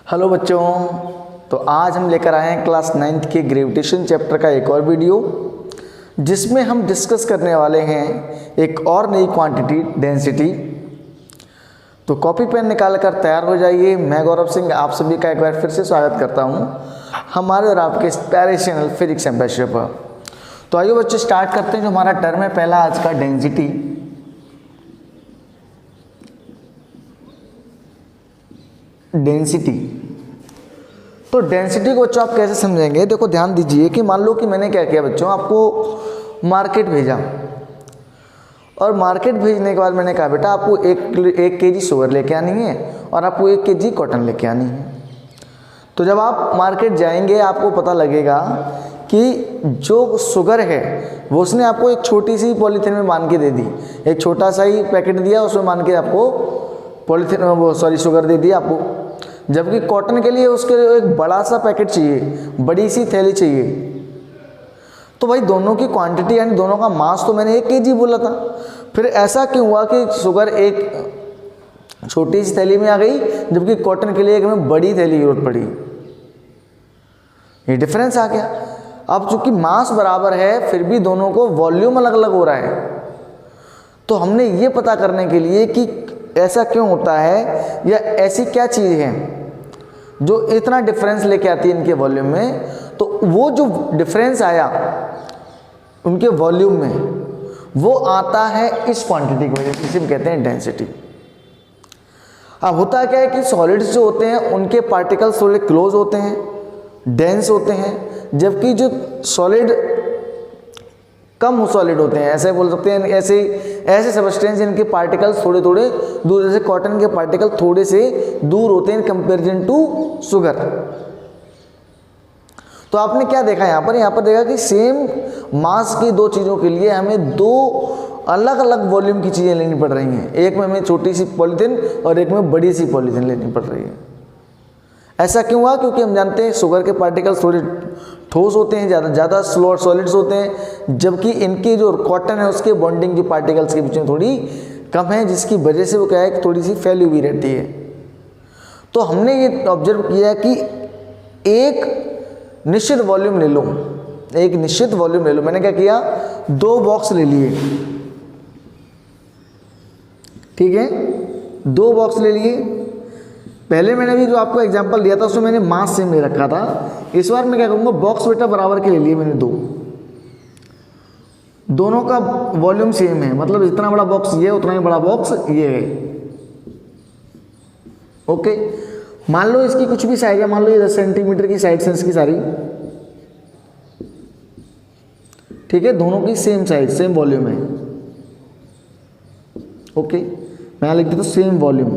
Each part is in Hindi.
हेलो बच्चों, तो आज हम लेकर आए हैं क्लास 9th के ग्रेविटेशन चैप्टर का एक और वीडियो, जिसमें हम डिस्कस करने वाले हैं एक और नई क्वांटिटी डेंसिटी। तो कॉपी पेन निकाल कर तैयार हो जाइए। मैं गौरव सिंह आप सभी का एक बार फिर से स्वागत करता हूं हमारे और आपके प्यारे चैनल फिजिक्स एम्बेसडर पर। तो आइए बच्चे स्टार्ट करते हैं। जो हमारा टर्म है पहला आज का, डेंसिटी। तो डेंसिटी को बच्चों आप कैसे समझेंगे, देखो ध्यान दीजिए कि मान लो कि मैंने क्या किया बच्चों, आपको मार्केट भेजा और मार्केट भेजने के बाद मैंने कहा बेटा आपको एक केजी शुगर लेके आनी है और आपको 1 केजी कॉटन लेके आनी है। तो जब आप मार्केट जाएंगे आपको पता लगेगा कि जो शुगर है वो उसने आपको एक छोटी सी पॉलीथीन में बांध के दे दी, एक छोटा सा ही पैकेट दिया, उसमें बांध के आपको पॉलीथीन शुगर दे दी आपको। जबकि कॉटन के लिए उसके एक बड़ा सा पैकेट चाहिए, बड़ी सी थैली चाहिए। तो भाई दोनों की क्वांटिटी यानी दोनों का मास तो मैंने 1 केजी बोला था, फिर ऐसा क्यों हुआ कि शुगर एक छोटी सी थैली में आ गई जबकि कॉटन के लिए एक में बड़ी थैली की जरूरत पड़ी? ये डिफरेंस आ गया। अब चूंकि मास बराबर है फिर भी दोनों को वॉल्यूम अलग अलग हो रहा है। तो हमने ये पता करने के लिए कि ऐसा क्यों होता है या ऐसी क्या चीज़ है जो इतना डिफरेंस लेके आती है इनके वॉल्यूम में, तो वो जो डिफरेंस आया उनके वॉल्यूम में वो आता है इस क्वांटिटी की वजह से, इसे हम कहते हैं डेंसिटी। अब होता क्या है कि सॉलिड्स जो होते हैं उनके पार्टिकल्स थोड़े क्लोज होते हैं, डेंस होते हैं, जबकि जो सॉलिड कम सॉलिड होते हैं, ऐसे बोल सकते हैं, ऐसे सबस्टेंस जिनके पार्टिकल्स थोड़े थोड़े दूर, जैसे कॉटन के पार्टिकल थोड़े से दूर होते हैं इन कंपेरिजन टू शुगर। तो आपने क्या देखा यहाँ पर देखा कि सेम मास की दो चीज़ों के लिए हमें 2 अलग अलग वॉल्यूम की चीज़ें लेनी पड़ रही हैं। एक में हमें छोटी सी पॉलीथीन और एक में बड़ी सी पॉलीथीन लेनी पड़ रही है। ऐसा क्यों हुआ? क्योंकि हम जानते हैं शुगर के पार्टिकल्स थोड़े ठोस होते हैं, ज़्यादा सॉलिड्स होते हैं, जबकि इनकी जो कॉटन है उसके बॉन्डिंग की पार्टिकल्स के बीच में थोड़ी कम है, जिसकी वजह से वो क्या है थोड़ी सी फैली हुई रहती है। तो हमने ये ऑब्जर्व किया कि एक निश्चित वॉल्यूम ले लो, मैंने क्या किया 2 बॉक्स ले लिए, ठीक है, 2 बॉक्स ले लिए। पहले मैंने भी जो आपको एग्जांपल दिया था उसमें मैंने मास सेम ले रखा था। इस बार मैं क्या करूँगा, बॉक्स बेटा बराबर के ले लिए मैंने 2, दोनों का वॉल्यूम सेम है, मतलब जितना बड़ा बॉक्स ये उतना ही बड़ा बॉक्स ये है। ओके, मान लो इसकी कुछ भी साइज है, मान लो ये 10 सेंटीमीटर की साइड है इसकी सारी, ठीक है, दोनों की सेम साइज सेम वॉल्यूम है। ओके, मैं यहाँ लिख देता हूँ सेम वॉल्यूम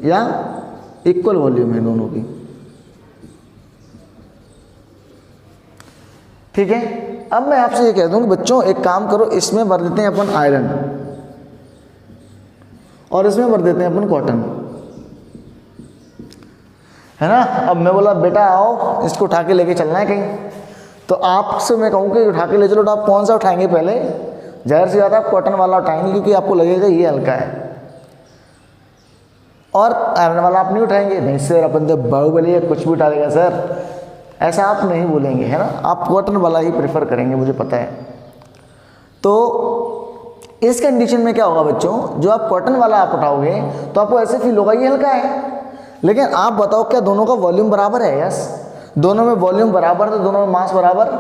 या इक्वल वॉल्यूम है दोनों की, ठीक है। अब मैं आपसे ये कह दूं कि बच्चों एक काम करो, इसमें भर देते हैं अपन आयरन और इसमें भर देते हैं अपन कॉटन, है ना। अब मैं बोला बेटा आओ इसको उठा के लेके चलना है कहीं, तो आपसे मैं कहूँ कि उठा के ले चलो, तो आप कौन सा उठाएंगे? पहले जाहिर सी बात है आप कॉटन वाला उठाएंगे क्योंकि आपको लगेगा ये हल्का है, और आयरन वाला आप नहीं उठाएंगे। नहीं सर अपन तो बाहुबली है कुछ भी उठा देगा सर, ऐसा आप नहीं बोलेंगे, है ना, आप कॉटन वाला ही प्रेफर करेंगे, मुझे पता है। तो इस कंडीशन में क्या होगा बच्चों, जो आप कॉटन वाला आप उठाओगे तो आपको ऐसे फील होगा ये हल्का है, लेकिन आप बताओ क्या दोनों का वॉल्यूम बराबर है? यस, दोनों में वॉल्यूम बराबर, तो दोनों में मास बराबर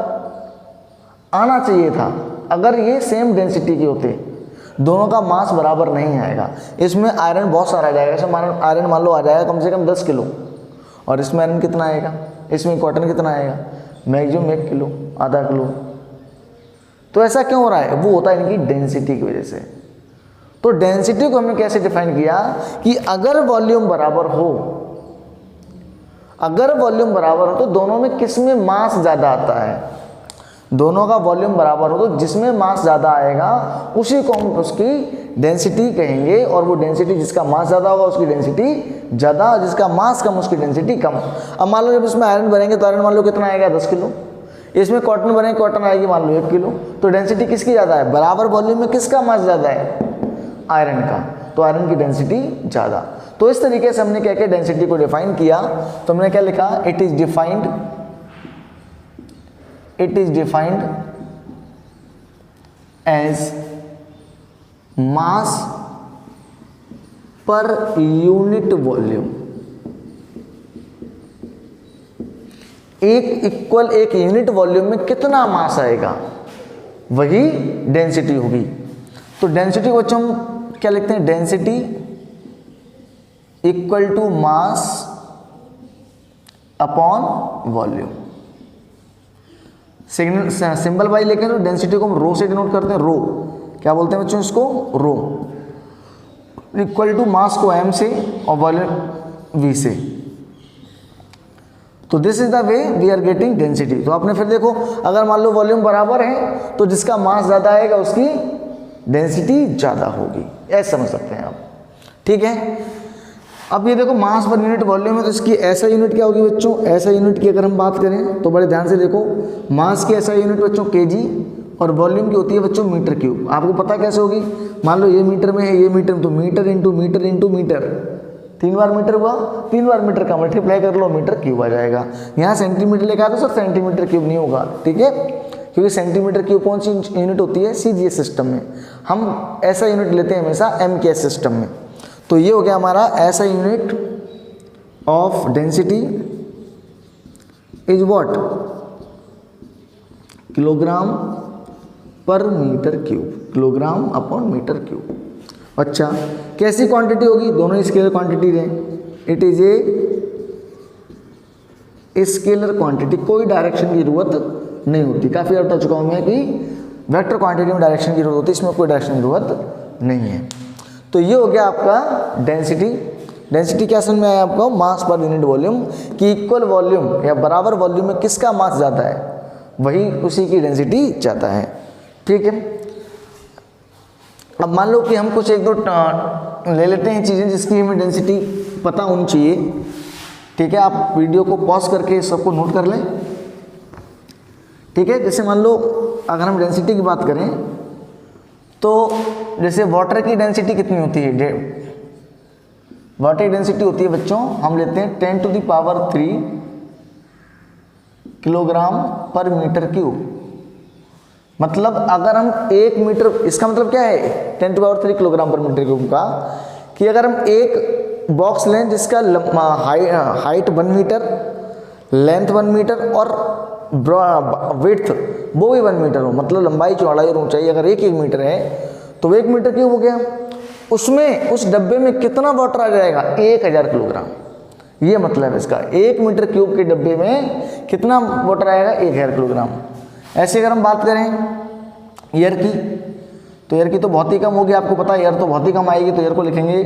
आना चाहिए था। अगर ये सेम डेंसिटी के होते, दोनों का मास बराबर नहीं आएगा। इसमें आयरन बहुत सारा आ जाएगा, इसमें आयरन मान लो आ जाएगा कम से कम 10 किलो, और इसमें आयरन कितना आएगा, इसमें कॉटन कितना आएगा, मैक्सिमम 1 किलो, आधा किलो। तो ऐसा क्यों हो रहा है? वो होता है इनकी डेंसिटी की वजह से। तो डेंसिटी को हमने कैसे डिफाइन किया कि अगर वॉल्यूम बराबर हो तो दोनों में किस में मास ज़्यादा आता है, दोनों का वॉल्यूम बराबर हो तो जिसमें मास ज़्यादा आएगा उसी को हम उसकी डेंसिटी कहेंगे, और वो डेंसिटी जिसका मास ज़्यादा होगा उसकी डेंसिटी ज़्यादा, जिसका मास कम उसकी डेंसिटी कम। अब मान लो जब इसमें आयरन भरेंगे तो आयरन मान लो कितना आएगा 10 किलो, इसमें कॉटन भरेंगे कॉटन आएगी मान लो 1 किलो, तो डेंसिटी किसकी ज़्यादा है? बराबर वॉल्यूम में किसका मास ज़्यादा है? आयरन का, तो आयरन की डेंसिटी ज़्यादा। तो इस तरीके से हमने क्या किया, डेंसिटी को डिफाइन किया। तो हमने क्या लिखा, it is defined as mass per unit volume. एक यूनिट वॉल्यूम में कितना मास आएगा वही डेंसिटी होगी। तो डेंसिटी को हम क्या लिखते हैं, density equal to mass upon volume. Symbol y लेके तो डेंसिटी को हम रो से डिनोट करते हैं, रो क्या बोलते हैं बच्चों इसको, रो। इक्वल टू मास को m से और वॉल्यूम v से। तो this is the way we are getting density. तो आपने फिर देखो, अगर मान लो वॉल्यूम बराबर है तो जिसका मास ज़्यादा आएगा उसकी डेंसिटी ज़्यादा होगी, ऐसा समझ सकते हैं आप, ठीक है। अब ये देखो मास पर यूनिट वॉल्यूम है, तो इसकी ऐसा यूनिट क्या होगी बच्चों, ऐसा यूनिट की अगर हम बात करें तो बड़े ध्यान से देखो, मास की ऐसा यूनिट बच्चों kg और वॉल्यूम की होती है बच्चों मीटर क्यूब। आपको पता कैसे होगी, मान लो ये मीटर में है, ये मीटर में, तो metre into metre into metre, 3 बार मीटर हुआ, 3 बार मीटर का मल्टीप्लाई कर लो, मीटर क्यूब आ जाएगा। यहाँ सेंटीमीटर लेकर तो सर सेंटीमीटर क्यूब नहीं होगा, ठीक है, क्योंकि सेंटीमीटर क्यूब कौन सी यूनिट होती है, सीजीएस सिस्टम में। हम ऐसा यूनिट लेते हैं हमेशा एमकेएस सिस्टम में। तो ये हो गया हमारा ऐसा unit of density is what, kilogram per metre cube, kilogram upon metre cube. अच्छा, कैसी क्वांटिटी होगी, दोनों स्केलर क्वांटिटी दें। It is a scalar quantity, कोई डायरेक्शन की जरूरत नहीं होती। काफ़ी बार बता चुका हूँ मैं कि वेक्टर क्वांटिटी में डायरेक्शन की जरूरत होती है, इसमें कोई डायरेक्शन की जरूरत नहीं है। तो ये हो गया आपका डेंसिटी। डेंसिटी क्या समझ में आया आपको, मास पर यूनिट वॉल्यूम की इक्वल वॉल्यूम या बराबर वॉल्यूम में किसका मास ज़्यादा है वही उसी की डेंसिटी ज़्यादा है, ठीक है। अब मान लो कि हम कुछ एक दो ले लेते हैं चीज़ें जिसकी हमें डेंसिटी पता होनी चाहिए, ठीक है। आप वीडियो को पॉज करके सबको नोट कर लें, ठीक है। जैसे मान लो अगर हम डेंसिटी की बात करें तो जैसे वाटर की डेंसिटी कितनी होती है, वाटर की डेंसिटी होती है बच्चों, हम लेते हैं 10⁻³ किलोग्राम पर मीटर क्यूब। मतलब अगर हम 1 मीटर, इसका मतलब क्या है 10⁻³ किलोग्राम पर मीटर क्यूब का, कि अगर हम एक बॉक्स लें जिसका हाइट 1 मीटर, लेंथ 1 मीटर और विड्थ वो भी 1 मीटर हो, मतलब लंबाई चौड़ाई और ऊंचाई अगर 1 मीटर है तो 1 मीटर क्यूब हो गया। उसमें उस डब्बे में कितना वाटर आ जाएगा, 1000 किलोग्राम। ये मतलब है इसका, 1 मीटर क्यूब के डब्बे में कितना वाटर आएगा, 1000 किलोग्राम। ऐसे अगर हम बात करें एयर की, तो एयर की तो बहुत ही कम होगी, आपको पता है एयर तो बहुत ही कम आएगी, तो एयर को लिखेंगे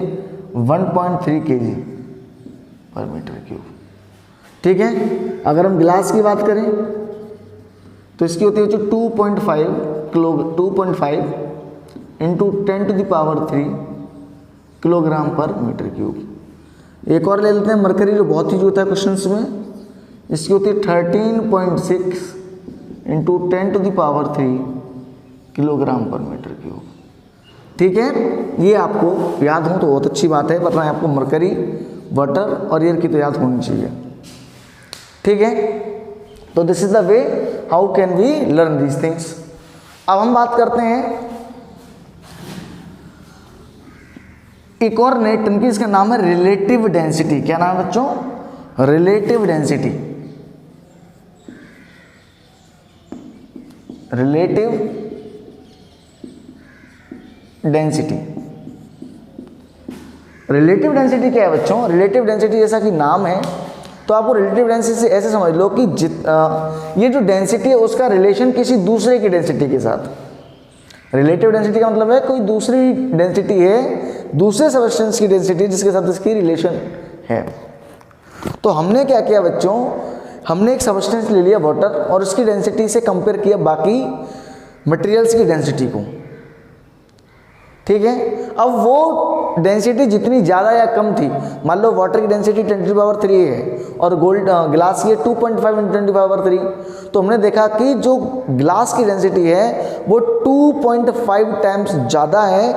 1.3 kg पर मीटर क्यूब, ठीक है। अगर हम गिलास की बात करें तो इसकी होती है 2.5 into 10⁻³ kilogram per metre cube. एक और ले लेते हैं मरकरी, जो बहुत यूज होता है क्वेश्चंस में, इसकी होती है 13.6 into 10⁻³ kilogram per metre cube, ठीक है। ये आपको याद हो तो बहुत अच्छी बात है, वरना आपको मरकरी, वाटर और एयर की तो याद होनी चाहिए, ठीक है। तो this is the way how can we learn these things. अब हम बात करते हैं एक और नई टर्म की, इसका नाम है रिलेटिव डेंसिटी। क्या नाम है बच्चों, relative density. Relative density, relative density क्या है बच्चों, रिलेटिव डेंसिटी जैसा कि नाम है तो आपको रिलेटिव डेंसिटी से ऐसे समझ लो कि ये जो डेंसिटी है उसका रिलेशन किसी दूसरे की डेंसिटी के साथ। रिलेटिव डेंसिटी का मतलब है कोई दूसरी डेंसिटी है, दूसरे सब्सटेंस की डेंसिटी जिसके साथ इसकी रिलेशन है। तो हमने क्या किया बच्चों, हमने एक सब्सटेंस ले लिया वाटर और उसकी डेंसिटी से कंपेयर किया बाकी मटेरियल्स की डेंसिटी को, ठीक है। अब वो डेंसिटी जितनी ज़्यादा या कम थी, मान लो वाटर की डेंसिटी 10⁻³ है और गोल्ड ग्लास की 2.5 × 10⁻³, तो हमने देखा कि जो ग्लास की डेंसिटी है वो 2.5 टाइम्स ज़्यादा है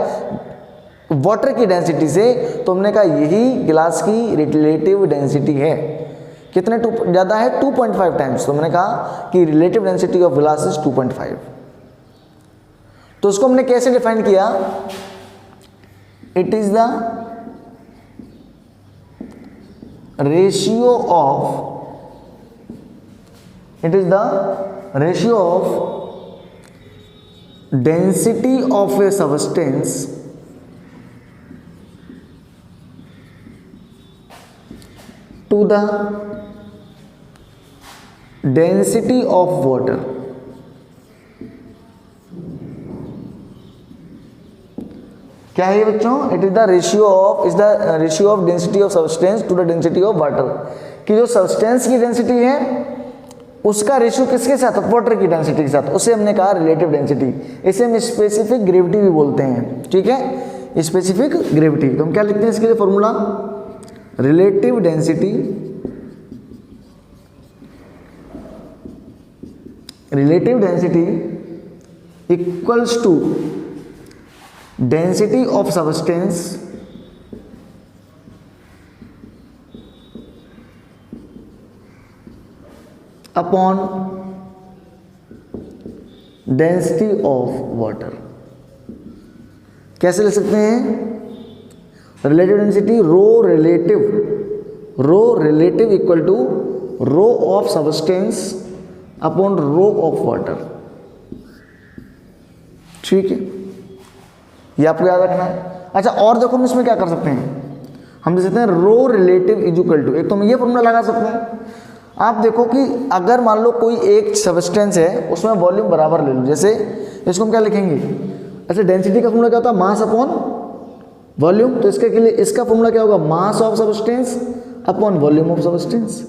वाटर की डेंसिटी से, तो हमने कहा यही गिलास की रिलेटिव डेंसिटी है। कितने ज़्यादा है? 2.5 टाइम्स। तो मैंने कहा कि relative density of glass is 2.5। तो उसको हमने कैसे डिफाइन किया? It is the ratio of density of a substance to the density of water. क्या है ये बच्चों? It is the ratio of density of substance to the density of water, कि जो सब्सटेंस की डेंसिटी है उसका रेशियो किसके साथ? वाटर की डेंसिटी के साथ। उसे हमने कहा रिलेटिव डेंसिटी। इसे हम स्पेसिफिक ग्रेविटी भी बोलते हैं। ठीक है, स्पेसिफिक ग्रेविटी। तो हम क्या लिखते हैं इसके लिए formula? Relative density equals to density of substance upon density of water. कैसे ले सकते हैं? Relative density rho relative equal to rho of substance upon rho of water. ठीक है, ये आपको याद रखना है। अच्छा, और देखो हम इसमें क्या कर सकते हैं? हम दे सकते हैं रो रिलेटिव इज इक्वल टू, एक तो हम ये फॉर्मूला लगा सकते हैं। आप देखो कि अगर मान लो कोई एक सबस्टेंस है, उसमें वॉल्यूम बराबर ले लो, जैसे इसको हम क्या लिखेंगे? अच्छा, डेंसिटी का फॉर्मूला क्या होता है? मास अपॉन वॉल्यूम। तो इसके लिए इसका फॉर्मूला क्या होगा? मास of substance upon volume of substance.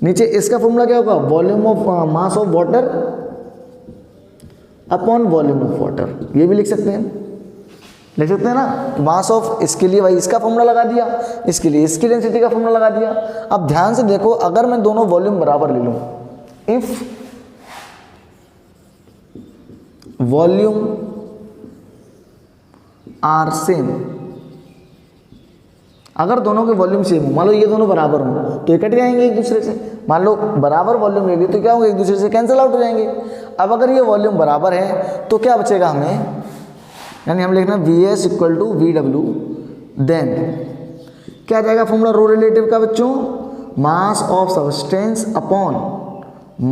नीचे इसका फॉर्मूला क्या होगा? Volume of mass of water upon volume of water. ये भी लिख सकते हैं ना, मास ऑफ, इसके लिए भाई इसका फॉर्मूला लगा दिया, इसके लिए इसकी डेंसिटी का फॉर्मूला लगा दिया। अब ध्यान से देखो, अगर मैं दोनों वॉल्यूम बराबर ले लूं, इफ वॉल्यूम आर सेम, अगर दोनों के वॉल्यूम सेम हो, मान लो ये दोनों बराबर हो, तो ये कट जाएंगे एक दूसरे से। मान लो बराबर वॉल्यूम ले लिए तो क्या होगा? एक दूसरे से कैंसिल आउट हो जाएंगे। अब अगर ये वॉल्यूम बराबर है तो क्या बचेगा हमें? यानी हम लिखना Vs equal to VW, then क्या आ जाएगा फॉर्मूला रो रिलेटिव का बच्चों? Mass of substance upon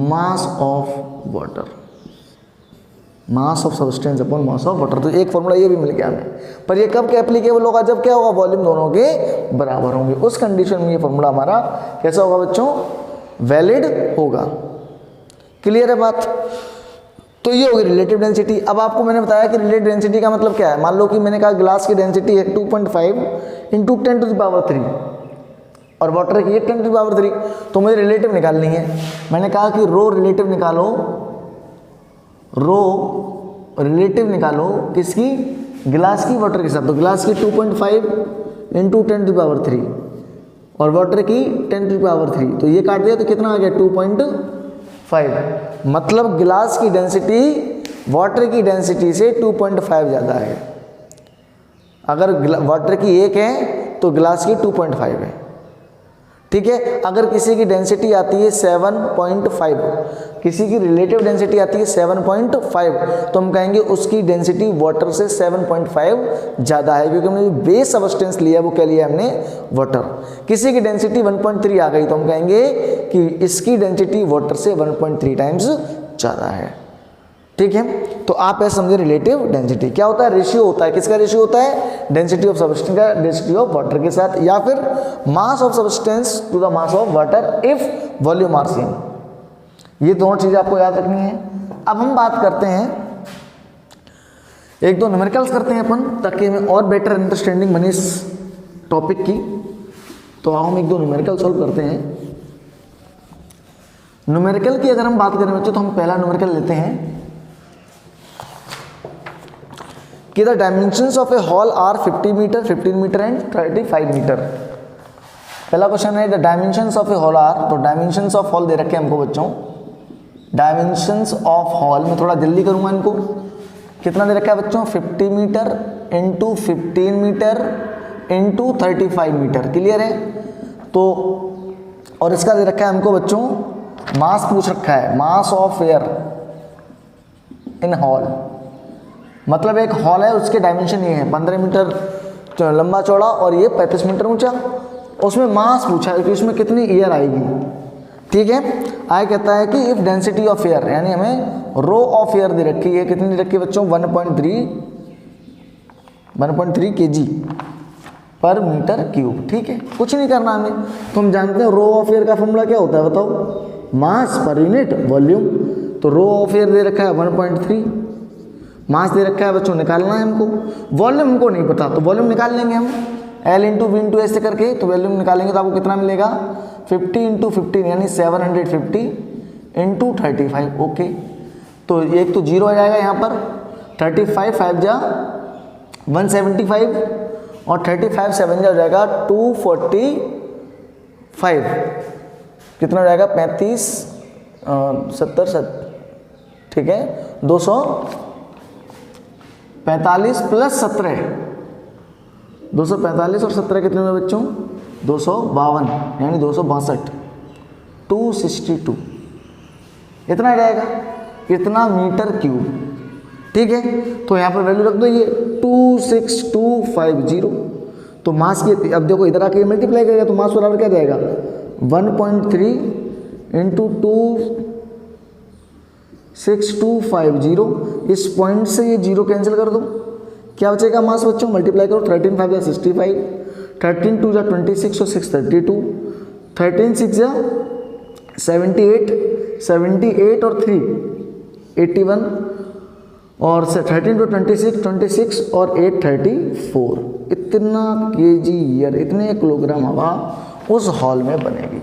mass of water. Mass of substance upon mass of water. तो एक फॉर्मूला ये भी मिल गया हमें। पर ये कब एप्लीकेबल होगा? जब क्या होगा? वॉल्यूम दोनों के बराबर होंगे। उस कंडीशन में ये फॉर्मूला हमारा कैसा होगा बच्चों? वैलिड होगा। क्लियर है बात? तो ये होगी रिलेटिव डेंसिटी। अब आपको मैंने बताया कि रिलेटिव डेंसिटी का मतलब क्या है। मान लो कि मैंने कहा ग्लास की डेंसिटी है 2.5 इंटू 10⁻³ और वाटर की है 10⁻³, तो मुझे रिलेटिव निकालनी है। मैंने कहा कि रो रिलेटिव निकालो, किसकी? गिलास की, वाटर के साथ। तो गिलास की 2.5 इंटू 10⁻³ और वाटर की 10⁻³, तो ये काट दिया तो कितना आ गया? 2.5। मतलब गिलास की डेंसिटी वाटर की डेंसिटी से 2.5 ज़्यादा है। अगर वाटर की 1 है तो गिलास की 2.5 है। ठीक है, अगर किसी की डेंसिटी आती है 7.5, किसी की रिलेटिव डेंसिटी आती है 7.5, तो हम कहेंगे उसकी डेंसिटी वाटर से 7.5 ज़्यादा है, क्योंकि हमने जो बेस सबस्टेंस लिया वो क्या लिया हमने? वाटर। किसी की डेंसिटी 1.3 आ गई तो हम कहेंगे कि इसकी डेंसिटी वाटर से 1.3 टाइम्स ज़्यादा है। ठीक है, तो आप ऐसे समझे रिलेटिव डेंसिटी क्या होता है? रेशियो होता है। किसका रेशियो होता है? डेंसिटी ऑफ सबस्टेंस का डेंसिटी ऑफ वाटर के साथ, या फिर mass of substance to the mass of water if volume are same. ये दोनों चीज़ें आपको याद रखनी है। अब हम बात करते हैं, एक दो न्यूमेरिकल्स करते हैं अपन, ताकि हमें और बेटर अंडरस्टैंडिंग बने इस टॉपिक की। तो हम एक दो न्यूमेरिकल सॉल्व करते हैं। न्यूमेरिकल की अगर हम बात करें बच्चों, तो हम पहला न्यूमेरिकल लेते हैं कि the dimensions of a hall are 50 metre, 15 metre and 35 metre. पहला क्वेश्चन है the dimensions of a hall are. तो डायमेंशंस ऑफ हॉल दे रखे हैं हमको बच्चों। डायमेंशंस ऑफ हॉल में थोड़ा जल्दी करूंगा इनको। कितना दे रखा है बच्चों? 50 metre into 15 metre into 35 metre. Clear है? तो और इसका दे रखा है हमको बच्चों मास पूछ रखा है, mass of air in hall. मतलब एक हॉल है, उसके डायमेंशन ये है 15 मीटर लंबा चौड़ा और ये 35 मीटर ऊंचा। उसमें मास पूछा है कि उसमें कितनी एयर आएगी। ठीक है, आगे कहता है कि इफ डेंसिटी ऑफ एयर, यानी हमें रो ऑफ एयर दे रखी है, कितनी दे रखी है बच्चों 1.3 kg पर मीटर क्यूब। ठीक है, कुछ नहीं करना हमें, तो हम जानते हैं रो ऑफ एयर का फॉर्मूला क्या होता है बताओ, मास पर यूनिट वॉल्यूम। तो रो ऑफ एयर दे रखा है 1.3, मास दे रखा है बच्चों, निकालना है हमको। वॉल्यूम हमको नहीं पता, तो वॉल्यूम निकाल लेंगे हम L इंटू वी इंटू ऐसे करके। तो वॉल्यूम निकालेंगे तो आपको कितना मिलेगा 50 इंटू 15 यानी 750 इंटू 35। ओके, तो एक तो जीरो आ जाएगा यहाँ पर, 35 5 जा 175 और 35 7 जा हो जाएगा 245। कितना हो जाएगा 35 70 ठीक है 245 प्लस 17, 245 और 17 कितने में बच्चों 252 यानी 262, 262 इतना आ जाएगा, इतना मीटर क्यूब। ठीक है, तो यहाँ पर वैल्यू रख दो ये 26250। तो मास की अब देखो इधर आके मल्टीप्लाई करेगा तो मास बराबर क्या जाएगा 1.3 इंटू 26250। इस पॉइंट से ये जीरो कैंसिल कर दो, क्या बचेगा मास बच्चों, मल्टीप्लाई करो 13 5 जा 65, 13 2 जा 26 और 6 32, 13 6 जा 78, 78 और 3 81 और 13 टू 26 और 8 34। इतना केजी ईयर, इतने किलोग्राम हवा उस हॉल में बनेगी।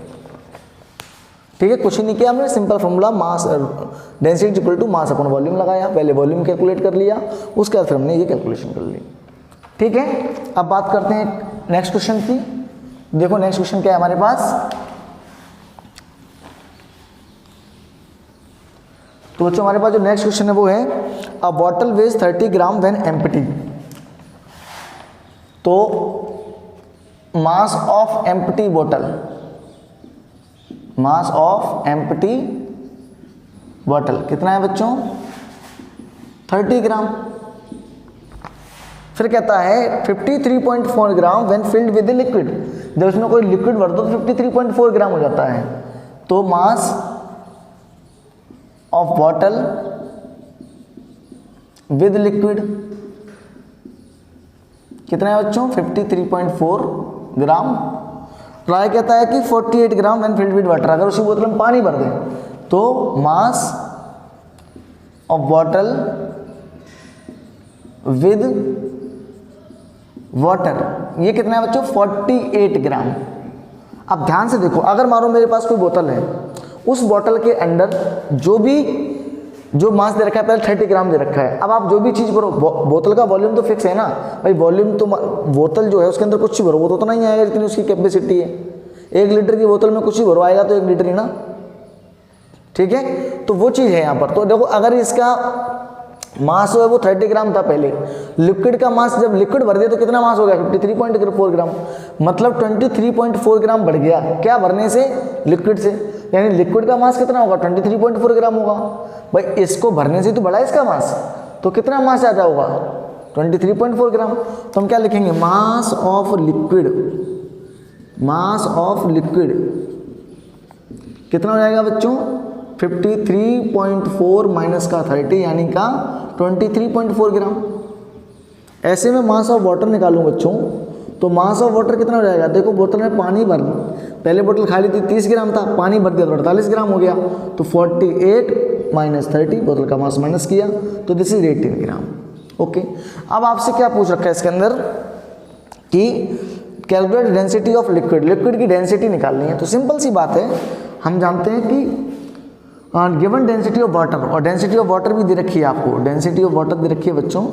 ठीक है, कुछ नहीं किया हमने, simple formula mass density equal to mass upon volume लगाया, पहले वॉल्यूम कैलकुलेट कर लिया, उसके बाद फिर हमने ये कैलकुलेशन कर ली। ठीक है, अब बात करते हैं नेक्स्ट क्वेश्चन की। देखो नेक्स्ट क्वेश्चन क्या है हमारे पास, तो बच्चों हमारे पास जो नेक्स्ट क्वेश्चन है वो है a bottle weighs 30 gram when empty. तो mass of empty bottle, mass of empty bottle कितना है बच्चों 30 ग्राम। फिर कहता है 53.4 gram when filled with liquid. जब इसमें कोई लिक्विड भर दो तो 53.4 ग्राम हो जाता है। तो mass of bottle with liquid कितना है बच्चों 53.4 ग्राम। ट्राई कहता है कि 48 ग्राम व्हेन फिल्ड विद वाटर। अगर उसी बोतल में पानी भर दें तो mass of bottle with water ये कितना है बच्चों 48 ग्राम। अब ध्यान से देखो, अगर मानो मेरे पास कोई बोतल है, उस बोतल के अंदर जो मास दे रखा है पहले 30 ग्राम दे रखा है। अब आप जो भी चीज़ भरो, बोतल का वॉल्यूम तो फिक्स है ना भाई, वॉल्यूम तो बोतल जो है उसके अंदर कुछ ही भरो वो तो नहीं आएगा जितनी उसकी कैपेसिटी है। 1 लीटर की बोतल में कुछ ही भरो आएगा तो 1 लीटर ही ना। ठीक है, तो वो चीज़ है यहाँ पर। तो देखो अगर इसका मास जो है वो 30 ग्राम था पहले, लिक्विड का मास जब लिक्विड भर दिया तो कितना मास हो गया 53.4 ग्राम, मतलब 23.4 ग्राम बढ़ गया। क्या भरने से लिक्विड से, यानी लिक्विड का मास कितना होगा 23.4 ग्राम होगा। भाई इसको भरने से तो बढ़ा इसका मास, तो कितना मास ज़्यादा होगा 23.4 ग्राम। तो हम क्या लिखेंगे मास of liquid, mass of liquid कितना हो जाएगा बच्चों 53.4 माइनस का 30 यानी का 23.4 ग्राम। ऐसे में मास ऑफ वाटर निकालूं बच्चों तो मास ऑफ वाटर कितना हो जाएगा, देखो बोतल में पानी भर, पहले बोतल खाली थी 30 ग्राम था, पानी भर दिया तो 48 ग्राम हो गया। तो 48 माइनस 30 बोतल का मास माइनस किया तो दिस इज 18 ग्राम। ओके, अब आपसे क्या पूछ रखा है इसके अंदर कि calculate density of liquid, liquid की डेंसिटी निकालनी है। तो सिंपल सी बात है, हम जानते हैं कि गिवन डेंसिटी ऑफ वाटर, और डेंसिटी ऑफ वाटर भी दे रखी है आपको, डेंसिटी ऑफ वाटर दे रखी है बच्चों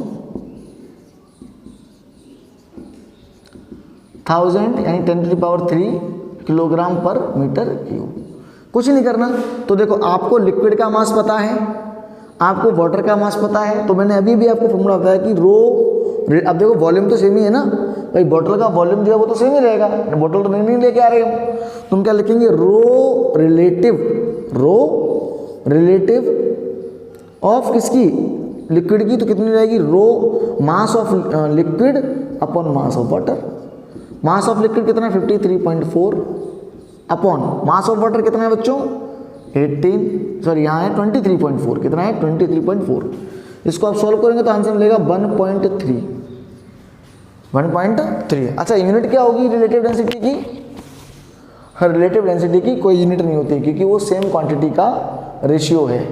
1000 यानी 10³ किलोग्राम पर मीटर क्यूब। कुछ नहीं करना, तो देखो आपको लिक्विड का मास पता है, आपको वाटर का मास पता है, तो मैंने अभी भी आपको फॉर्मूला बताया कि रो अब देखो वॉल्यूम तो सेम ही है ना भाई, बॉटल का वॉल्यूम दिया वो तो सेम ही रहेगा, बॉटल तो नहीं लेके आ रहे हम। तुम क्या लिखेंगे, रो रिलेटिव ऑफ किसकी, लिक्विड की, तो कितनी रहेगी, rho mass of liquid upon mass of water. Mass of liquid कितना है 53.4 अपॉन मास ऑफ वाटर कितना है बच्चों 18, सॉरी यहाँ है 23.4, कितना है 23.4। इसको आप सॉल्व करेंगे तो आंसर मिलेगा 1.3। अच्छा यूनिट क्या होगी रिलेटिव डेंसिटी की, रिलेटिव डेंसिटी की कोई यूनिट नहीं होती क्योंकि वो सेम क्वांटिटी का रेशियो है।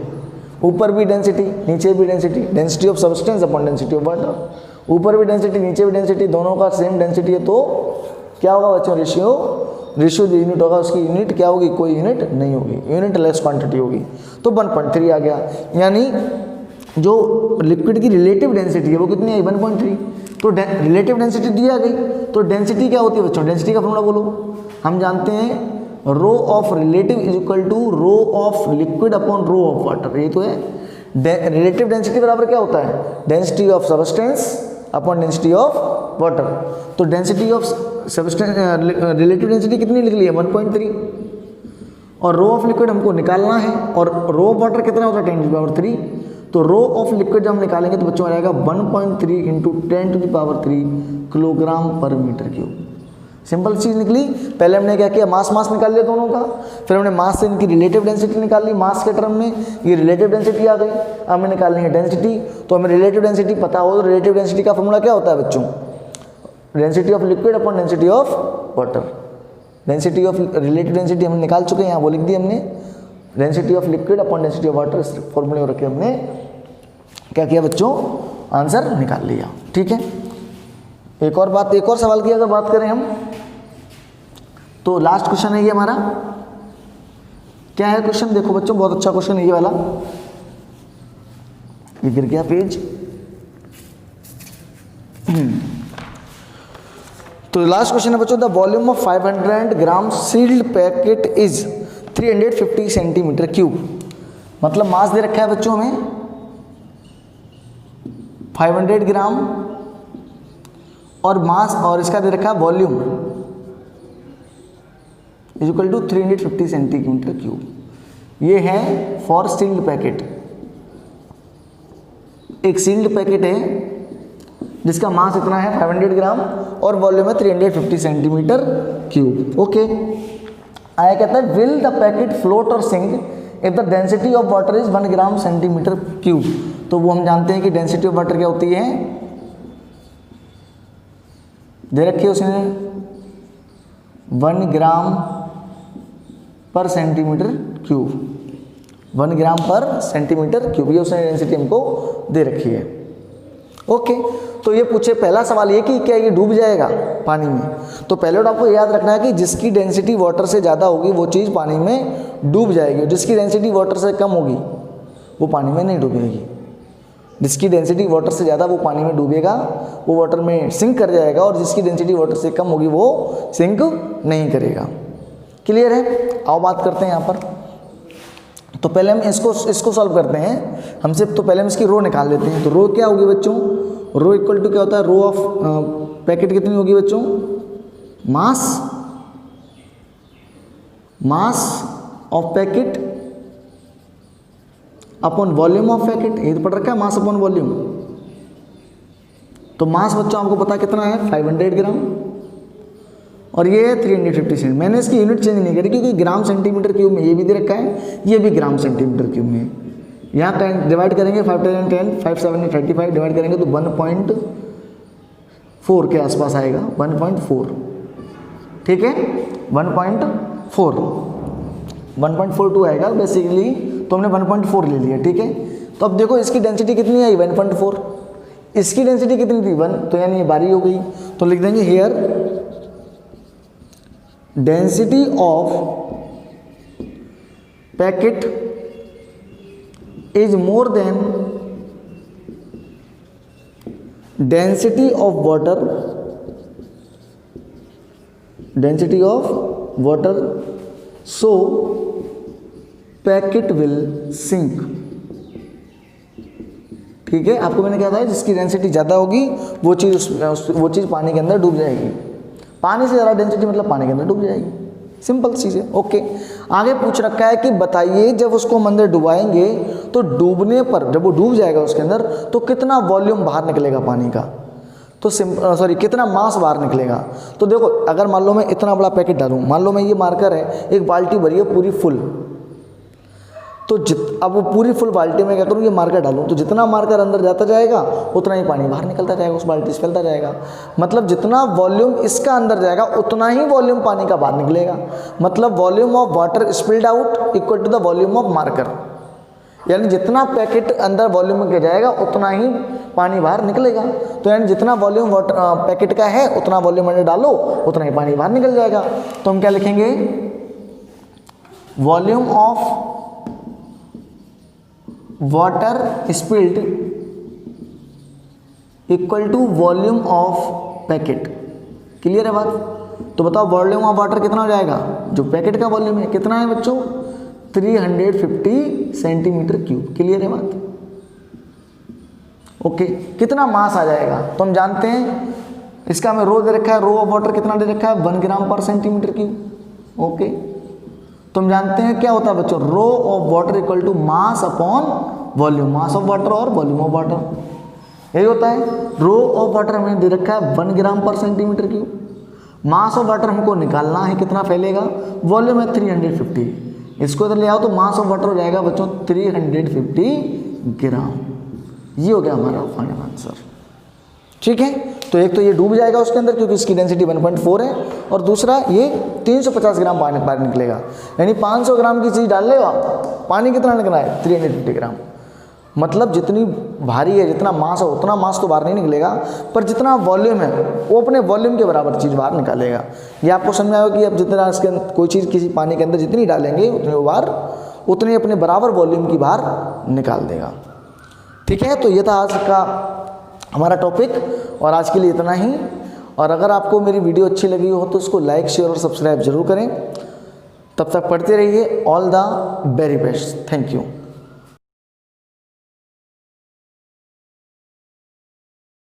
ऊपर भी डेंसिटी नीचे भी density, density of substance upon density of water, ऊपर भी डेंसिटी नीचे भी डेंसिटी, दोनों का सेम डेंसिटी है तो क्या होगा बच्चों, रेशियो जो यूनिट होगा उसकी यूनिट क्या होगी, कोई यूनिट नहीं होगी, यूनिट लेस क्वांटिटी होगी। तो 1.3 आ गया, यानी जो लिक्विड की रिलेटिव डेंसिटी है वो कितनी आई 1.3। तो रिलेटिव डेंसिटी दी आ गई, तो डेंसिटी क्या होती है बच्चों, डेंसिटी का फॉर्मूला बोलो। हम जानते हैं rho of relative is equal to rho of liquid upon rho of water, ये तो है। रिलेटिव डेंसिटी बराबर क्या होता है, density of substance upon density of water. तो density of substance relative density कितनी लिख ली है 1.3, और रो ऑफ लिक्विड हमको निकालना है, और रो ऑफ वाटर कितना होता है 10⁻3। तो रो ऑफ लिक्विड जब हम निकालेंगे तो बच्चों आ जाएगा 1.3 into 10⁻3 kilogram per metre cube. Simple चीज़ निकली। पहले हमने क्या किया, मास निकाल लिया दोनों का, फिर हमने मास से इनकी रिलेटिव डेंसिटी निकाल ली, मास के टर्म में ये रिलेटिव डेंसिटी आ गई। अब हमें निकालनी है डेंसिटी, तो हमें रिलेटिव डेंसिटी पता हो तो रिलेटिव डेंसिटी का फॉर्मूला क्या होता है बच्चों, density of liquid upon density of water. Density of relative density हम निकाल चुके हैं, यहाँ वो लिख दी हमने, density of liquid upon density of water, इस फॉर्मूले में रखे हमने क्या किया बच्चों, आंसर निकाल लिया। ठीक है, एक और सवाल की अगर बात करें हम, तो लास्ट क्वेश्चन है ये हमारा। क्या है क्वेश्चन, देखो बच्चों बहुत अच्छा क्वेश्चन है ये वाला, ये गिर गया पेज। तो लास्ट क्वेश्चन है बच्चों, the volume of 500 gram sealed packet is 350 centimetre cube. मतलब मास दे रखा है बच्चों हमें 500 ग्राम और मास, और इसका दे रखा है volume is equal to 350 centimetre cube. ये है फॉर सील्ड पैकेट, एक सील्ड पैकेट है जिसका मास इतना है 500 ग्राम और वॉल्यूम है 350 सेंटीमीटर क्यूब। ओके, आया कहता है विल द पैकेट फ्लोट और sink if the density of water is 1 gram centimetre cube. तो वो हम जानते हैं कि डेंसिटी ऑफ वाटर क्या होती है, दे रखी है उसने 1 ग्राम पर सेंटीमीटर क्यूब, 1 ग्राम पर सेंटीमीटर क्यूब, ये उसने डेंसिटी हमको दे रखी है। ओके, तो ये पूछे पहला सवाल ये कि क्या ये डूब जाएगा पानी में, तो पहले तो आपको याद रखना है कि जिसकी डेंसिटी वाटर से ज़्यादा होगी वो चीज़ पानी में डूब जाएगी, जिसकी डेंसिटी वाटर से कम होगी वो पानी में नहीं डूबेगी। जिसकी डेंसिटी वाटर से ज़्यादा वो पानी में डूबेगा, वो वाटर में सिंक कर जाएगा, और जिसकी डेंसिटी वाटर से कम होगी वो सिंक नहीं करेगा। क्लियर है, आओ बात करते हैं यहाँ पर। तो पहले हम इसको सॉल्व करते हैं, हमसे तो पहले हम इसकी रो निकाल लेते हैं। तो रो क्या होगी बच्चों, रो इक्वल टू क्या होता है, रो ऑफ पैकेट कितनी होगी बच्चों, mass of packet upon volume of packet, ये तो पढ़ रखा है मास अपॉन वॉल्यूम। तो मास बच्चों आपको पता कितना है 500 ग्राम, और ये है 350 सेंट। मैंने इसकी यूनिट चेंज नहीं करी क्योंकि ग्राम सेंटीमीटर क्यूब में ये भी दे रखा है, ये भी ग्राम सेंटीमीटर क्यूब में। यहाँ डिवाइड करेंगे 5 10 10 5 7 35 डिवाइड करेंगे तो 1.4 के आसपास आएगा, 1.4। ठीक है, 1.42 आएगा बेसिकली, तो हमने 1.4 ले लिया। ठीक है, तो अब देखो इसकी डेंसिटी कितनी आई 1.4, इसकी डेंसिटी कितनी थी 1, तो यानी ये बारी हो गई। तो लिख देंगे here density of packet is more than density of water, so packet will sink. ठीक ठीक है, आपको मैंने क्या बताया, जिसकी डेंसिटी ज़्यादा होगी वो चीज़ पानी के अंदर डूब जाएगी। पानी से ज़्यादा डेंसिटी मतलब पानी के अंदर डूब जाएगी, सिंपल चीज़ है। ओके, आगे पूछ रखा है कि बताइए जब उसको हम अंदर डुबाएंगे तो डूबने पर, जब वो डूब जाएगा उसके अंदर, तो कितना वॉल्यूम बाहर निकलेगा पानी का, तो कितना मास बाहर निकलेगा। तो देखो, अगर मान लो मैं इतना बड़ा पैकेट डालूँ, मान लो मैं ये मार्कर है, एक बाल्टी भरी है पूरी फुल, तो अब वो पूरी फुल बाल्टी में क्या करूँ, ये मार्कर डालूँ, तो जितना मार्कर अंदर जाता जाएगा उतना ही पानी बाहर निकलता जाएगा, उस बाल्टी से फैलता जाएगा। मतलब जितना वॉल्यूम इसका अंदर जाएगा उतना ही वॉल्यूम पानी का बाहर निकलेगा। मतलब volume of water spilled out equal to the volume of marker, यानी जितना पैकेट अंदर वॉल्यूम में जाएगा उतना ही पानी बाहर निकलेगा। तो यानी जितना वॉल्यूम वाटर पैकेट का है उतना वॉल्यूम अंदर डालो उतना ही पानी बाहर निकल जाएगा। तो हम क्या लिखेंगे, volume of water spilled equal to volume of packet. Clear है बात? तो बताओ वॉल्यूम ऑफ वाटर कितना हो जाएगा, जो पैकेट का वॉल्यूम है कितना है बच्चों, 350 सेंटीमीटर क्यूब। क्लियर है बात? ओके, कितना मास आ जाएगा, तो हम जानते हैं इसका हमें रो दे रखा है, रो ऑफ वाटर कितना दे रखा है, 1 ग्राम पर सेंटीमीटर क्यूब। ओके, तो हम जानते हैं क्या होता है बच्चों, rho of water equal to mass upon volume, mass of water और वॉल्यूम ऑफ वाटर, यही होता है। रो ऑफ वाटर हमें दे रखा है 1 ग्राम पर centimetre cube, mass of water हमको निकालना है कितना फैलेगा, वॉल्यूम है 350, इसको इधर ले आओ तो मास ऑफ वाटर हो जाएगा बच्चों 350 ग्राम। ये हो गया हमारा फाइनल आंसर। ठीक है, तो एक तो ये डूब जाएगा उसके अंदर क्योंकि इसकी डेंसिटी 1.4 है, और दूसरा ये 350 ग्राम पानी बाहर निकलेगा, यानी 500 ग्राम की चीज़ डाल लेगा, पानी कितना निकलना है 350 ग्राम। मतलब जितनी भारी है, जितना मास है उतना मास तो बाहर नहीं निकलेगा, पर जितना वॉल्यूम है वो अपने वॉल्यूम के बराबर चीज़ बाहर निकालेगा। ये आपको समझ आएगा कि अब जितना इसके कोई चीज़ किसी पानी के अंदर जितनी डालेंगे उतनी बार उतने अपने बराबर वॉल्यूम की बाहर निकाल देगा। ठीक है, तो ये था आज का हमारा टॉपिक, और आज के लिए इतना ही। और अगर आपको मेरी वीडियो अच्छी लगी हो तो उसको लाइक, शेयर और सब्सक्राइब जरूर करें। तब तक पढ़ते रहिए। All the very best. Thank you.